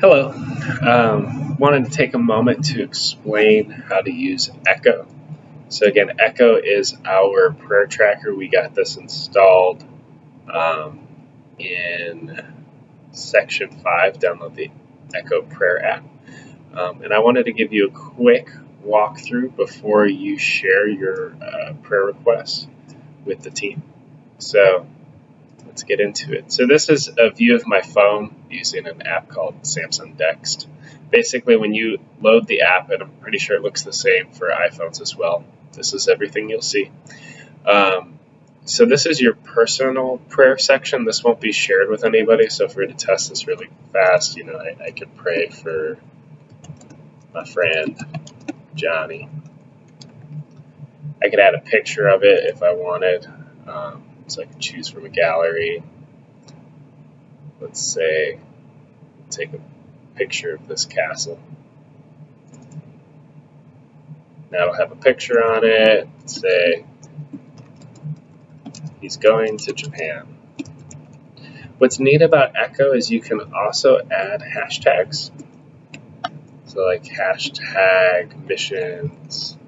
Hello. Wanted to take a moment to explain how to use Echo. So again, Echo is our prayer tracker. We got this installed in section 5. Download the Echo prayer app. And I wanted to give you a quick walkthrough before you share your prayer requests with the team. So let's get into it. So this is a view of my phone using an app called Samsung Dext. Basically, when you load the app, and I'm pretty sure it looks the same for iPhones as well, this is everything you'll see. So this is your personal prayer section. This won't be shared with anybody, so if we were to test this really fast, I could pray for my friend Johnny. I could add a picture of it if I wanted. So I can choose from a gallery. Let's say, take a picture of this castle. Now it'll have a picture on it. Say, he's going to Japan. What's neat about Echo is you can also add hashtags. So like hashtag missions,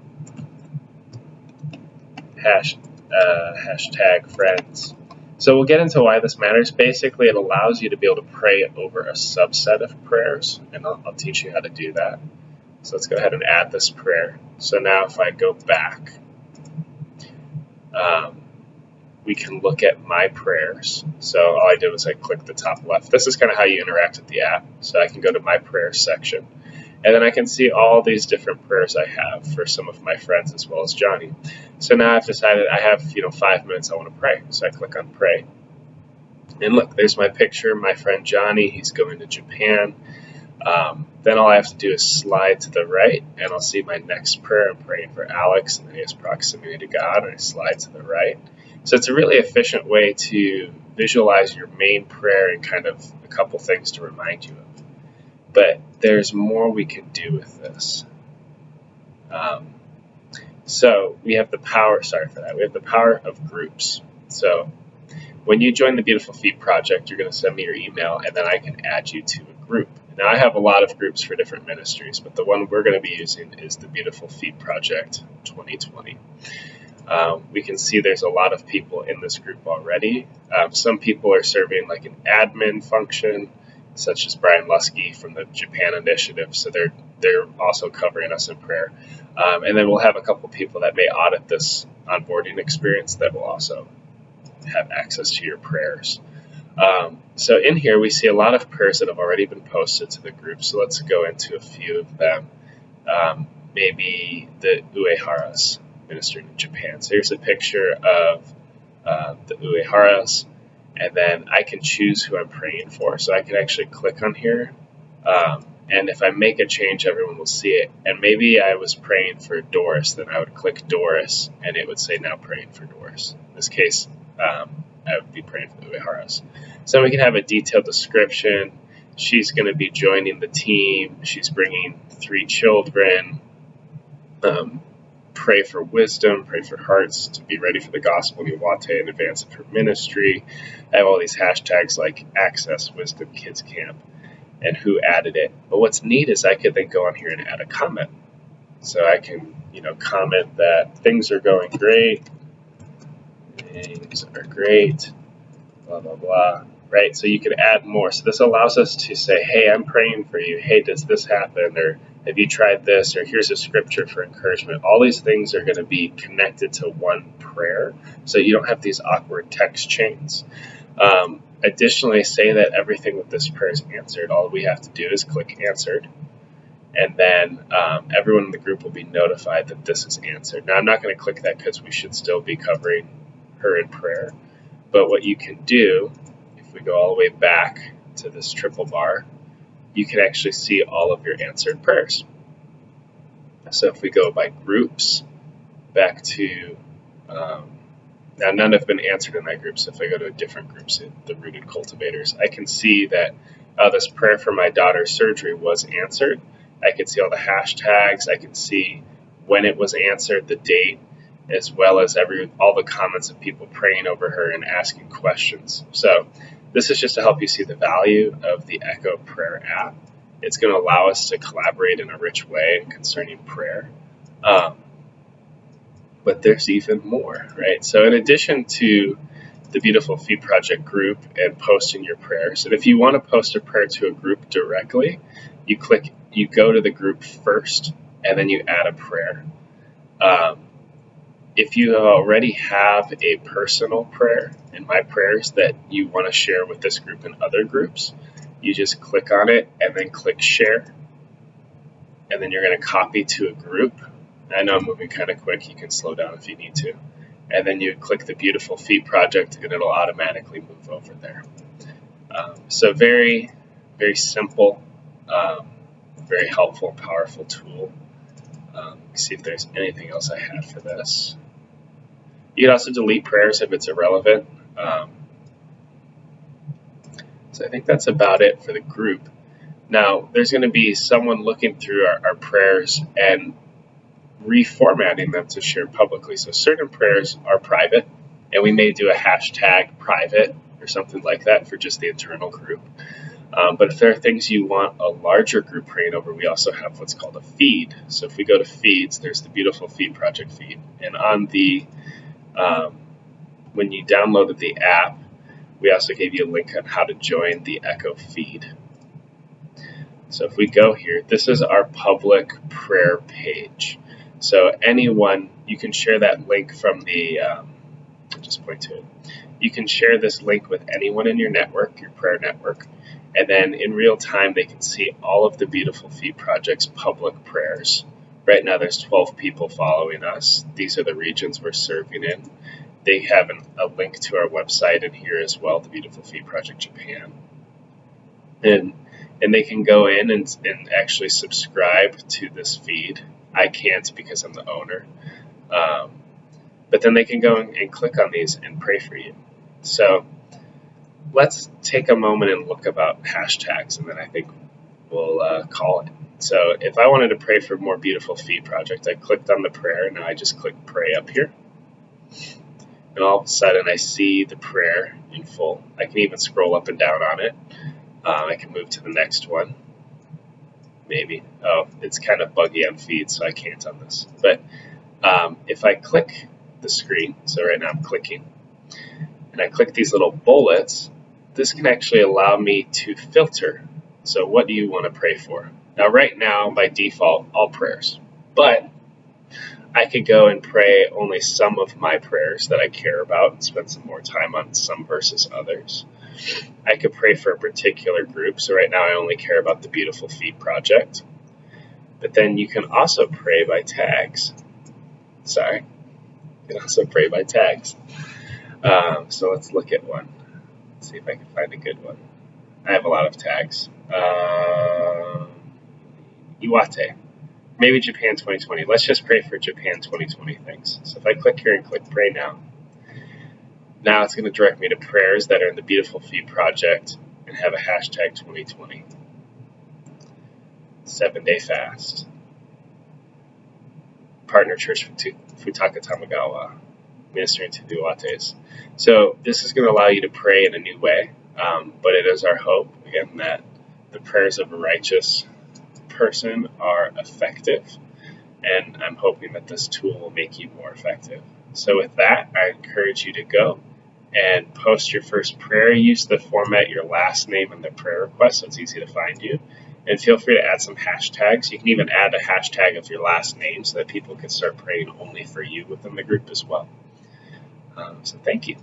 hashtag friends. So we'll get into why this matters. Basically, it allows you to be able to pray over a subset of prayers, and I'll teach you how to do that. So let's go ahead and add this prayer. So now if I go back, we can look at my prayers. So all I did was I clicked the top left. This is kind of how you interact with the app. So I can go to my prayers section, and then I can see all these different prayers I have for some of my friends as well as Johnny. So now I've decided I have 5 minutes I want to pray. So I click on pray. And look, there's my picture, my friend Johnny, he's going to Japan. Then all I have to do is slide to the right, and I'll see my next prayer. I'm praying for Alex, and he has proximity to God, and I slide to the right. So it's a really efficient way to visualize your main prayer and kind of a couple things to remind you of. But there's more we can do with this. So we have the power, we have the power of groups. So when you join the Beautiful Feet Project, you're going to send me your email, and then I can add you to a group. Now I have a lot of groups for different ministries, but the one we're going to be using is the Beautiful Feet Project 2020. We can see there's a lot of people in this group already. Some people are serving like an admin function, such as Brian Lusky from the Japan Initiative, so they're also covering us in prayer. And then we'll have a couple people that may audit this onboarding experience that will also have access to your prayers. So in here we see a lot of prayers that have already been posted to the group, so let's go into a few of them. Maybe the Ueharas ministering in Japan. So here's a picture of the Ueharas, and then I can choose who I'm praying for. So I can actually click on here, and if I make a change, everyone will see it. And maybe I was praying for Doris, then I would click Doris, and it would say now praying for Doris. In this case, I would be praying for the Ueharas. So we can have a detailed description. She's going to be joining the team. She's bringing 3 children. Pray for wisdom, pray for hearts to be ready for the gospel, Iwate, in advance of her ministry. I have all these hashtags like Access Wisdom Kids Camp and who added it. But what's neat is I could then go on here and add a comment. So I can, comment that things are going great. Things are great. Blah, blah, blah. Right? So you can add more. So this allows us to say, hey, I'm praying for you. Hey, does this happen? Or have you tried this? Or here's a scripture for encouragement. All these things are going to be connected to one prayer, so you don't have these awkward text chains. Additionally, say that everything with this prayer is answered. All we have to do is click answered, and then everyone in the group will be notified that this is answered. Now, I'm not going to click that because we should still be covering her in prayer. But what you can do, if we go all the way back to this triple bar, you can actually see all of your answered prayers. So if we go by groups, back to, now none have been answered in that group, so if I go to a different group, the Rooted Cultivators, I can see that this prayer for my daughter's surgery was answered. I can see all the hashtags, I can see when it was answered, the date, as well as all the comments of people praying over her and asking questions. So this is just to help you see the value of the Echo Prayer app It's going to allow us to collaborate in a rich way concerning prayer. But there's even more, right? So in addition to the Beautiful Feet Project group and posting your prayers, and if you want to post a prayer to a group directly, you go to the group first, and then you add a prayer. If you already have a personal prayer in My Prayers that you want to share with this group and other groups, you just click on it and then click share. And then you're going to copy to a group. I know I'm moving kind of quick. You can slow down if you need to. And then you click the Beautiful Feet Project and it'll automatically move over there. So very, very simple, very helpful, powerful tool. See if there's anything else I had for this. You can also delete prayers if it's irrelevant. So I think that's about it for the group. Now, there's going to be someone looking through our prayers and reformatting them to share publicly. So certain prayers are private, and we may do a hashtag private or something like that for just the internal group. But if there are things you want a larger group praying over, we also have what's called a feed. So if we go to feeds, there's the Beautiful Feet Project feed. And on the when you downloaded the app, we also gave you a link on how to join the Echo feed. So if we go here, this is our public prayer page. So anyone, you can share that link from the, just point to it. You can share this link with anyone in your network, your prayer network, and then in real time they can see all of the Beautiful Feet Project's public prayers. Right now there's 12 people following us. These are the regions we're serving in. They have a link to our website in here as well, the Beautiful Feet Project Japan. And they can go in and actually subscribe to this feed. I can't because I'm the owner. But then they can go and click on these and pray for you. So let's take a moment and look about hashtags, and then I think we'll call it. So if I wanted to pray for more Beautiful Feet Project, I clicked on the prayer. Now I just click pray up here. And all of a sudden I see the prayer in full. I can even scroll up and down on it. I can move to the next one. Maybe. Oh, it's kind of buggy on feed, so I can't on this. But if I click the screen, so right now I'm clicking, and I click these little bullets, this can actually allow me to filter. So what do you want to pray for? Now right now, by default, all prayers. But I could go and pray only some of my prayers that I care about and spend some more time on some versus others. I could pray for a particular group. So right now I only care about the Beautiful Feet Project. But then you can also pray by tags. You can also pray by tags. So let's look at one. Let's see if I can find a good one. I have a lot of tags. Iwate. Maybe Japan 2020. Let's just pray for Japan 2020 things. So if I click here and click pray now, now it's going to direct me to prayers that are in the Beautiful Feet Project and have a hashtag 2020. 7-day fast. Partner Church Futaka Tamagawa, ministering to the Iwates. So this is going to allow you to pray in a new way, but it is our hope, again, that the prayers of a righteous person are effective, and I'm hoping that this tool will make you more effective. So with that, I encourage you to go and post your first prayer. Use the format, your last name, and the prayer request, so it's easy to find you. And feel free to add some hashtags. You can even add a hashtag of your last name so that people can start praying only for you within the group as well. So thank you.